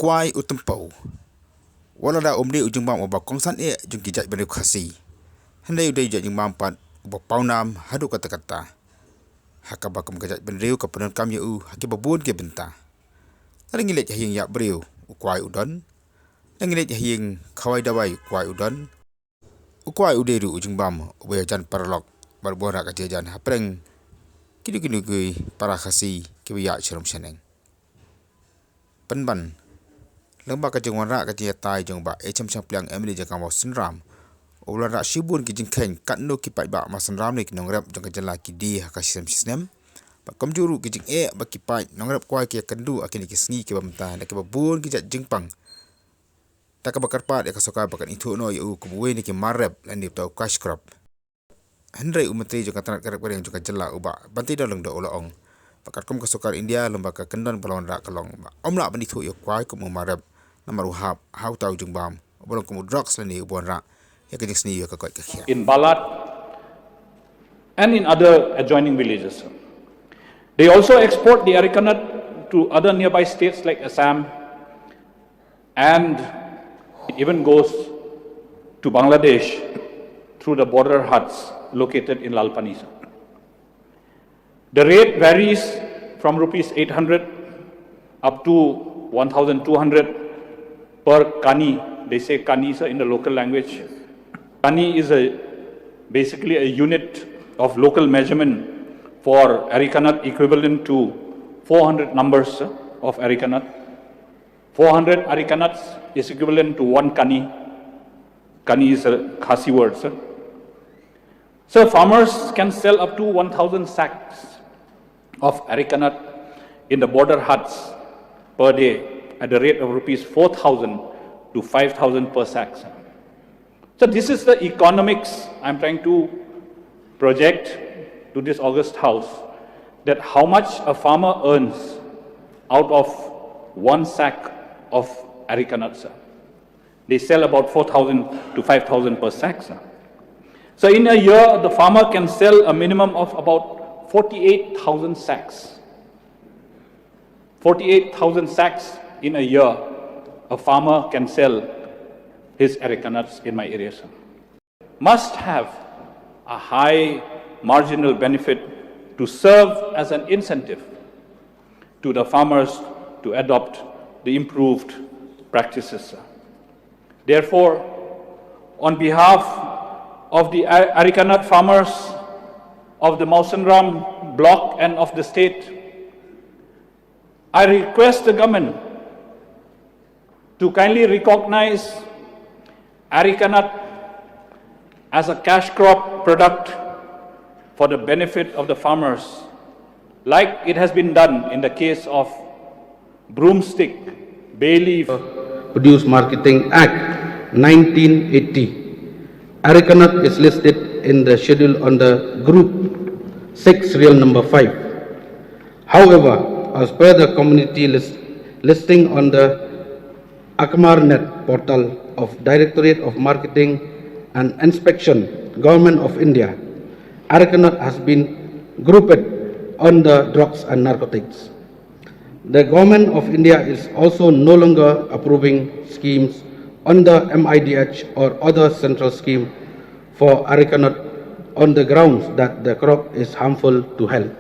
Kwai utempau. Wala da omde ujung bam oba kongsan jung kijat beriu khasi. Handai udai jung bam pat oba paunam hadu kata-kata. Haka bakam kijat beriu kepenon kam yu haki babun ke benta. Tadi ngilet jahing yak beriu ukwai udon. Dan ngilet jahing Kwai dawai ukwai udon. Ukwai uderu ujung bam oba jan paralok barbora kajajan hapreng kini gui para khasi kibiyak cerum seneng. Penban lembak kajeng wanra kajeng yatai jeng ba ecam sampliang emili jeng kamu senram ular rak sibun kijeng ken katno kipai ba ma senram ni nongrep jeng kajeng laki di haka sistem ba kamjuru kijeng ba kipai nongrep Kwai ki kendu akin kisngi ki bamta dak babun kijat jengpang tak bakar pat ya kasoka bakan ithuh no yu kubuwe ni ki marep lan ni tau cash crop Myntri Myntri jeng katanak kerep yang jeng kajeng la uba banti dalung do ulaong Pakat kum kesukar India lembaga kendan pelawan rak kelong. Omlak bandithu yo Kwai kum marab namar uhap hau tau jung bam. Bolong kum Drok selani ubuan rak. Ya kejeng seni yo kakoi kakhia. In Balat and in other adjoining villages. They also export the areca nut to other nearby states like Assam, and it even goes to Bangladesh through the border huts located in Lalpanisa. The rate varies from rupees 800 up to 1,200 per kani. They say kani in the local language. Kani is basically a unit of local measurement for areca nut equivalent to 400 numbers of areca nut. 400 areca nuts is equivalent to 1 kani. Kani is a Khasi word. So farmers can sell up to 1,000 sacks of areca nut in the border huts per day at the rate of rupees 4,000 to 5,000 per sack. So this is the economics I'm trying to project to this August House, that how much a farmer earns out of 1 sack of areca nuts. They sell about 4,000 to 5,000 per sack. So in a year, the farmer can sell a minimum of about 48,000 sacks. 48,000 sacks in a year, a farmer can sell his areca nuts in my area. Must have a high marginal benefit to serve as an incentive to the farmers to adopt the improved practices. Therefore, on behalf of the areca nut farmers of the Mausanram block and of the state, I request the government to kindly recognize areca nut as a cash crop product for the benefit of the farmers, like it has been done in the case of broomstick, bay leaf. Produce Marketing Act 1980. Areca nut is listed in the schedule on the Group 6, Real Number 5. However, as per the community listing on the AkmarNet portal of Directorate of Marketing and Inspection, Government of India, areca nut has been grouped on the drugs and narcotics. The Government of India is also no longer approving schemes on the MIDH or other central scheme for areca nut on the grounds that the crop is harmful to health.